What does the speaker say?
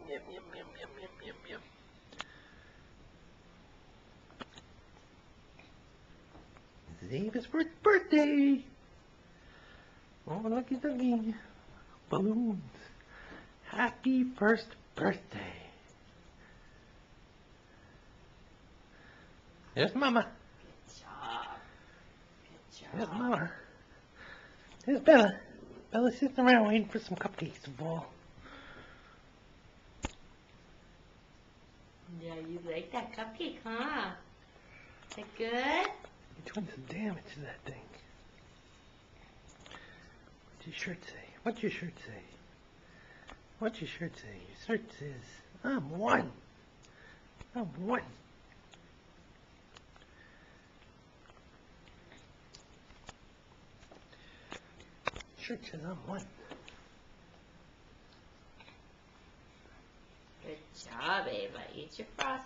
yum, yum, yum, yum, yum, yum, yum. It's Ava's first birthday. Oh, looky, looky. Balloons. Happy first birthday. There's Mama. Good job. Good job. There's Mama. There's Bella. Bella's sitting around waiting for some cupcakes to fall. Yeah, you like that cupcake, huh? Is that good? You're doing some damage to that thing. What's your shirt say? What's your shirt say? What's your shirt say? Your shirt says, I'm one. I'm one. Shirt says I'm one. Good job, Ava. Eat your frosting.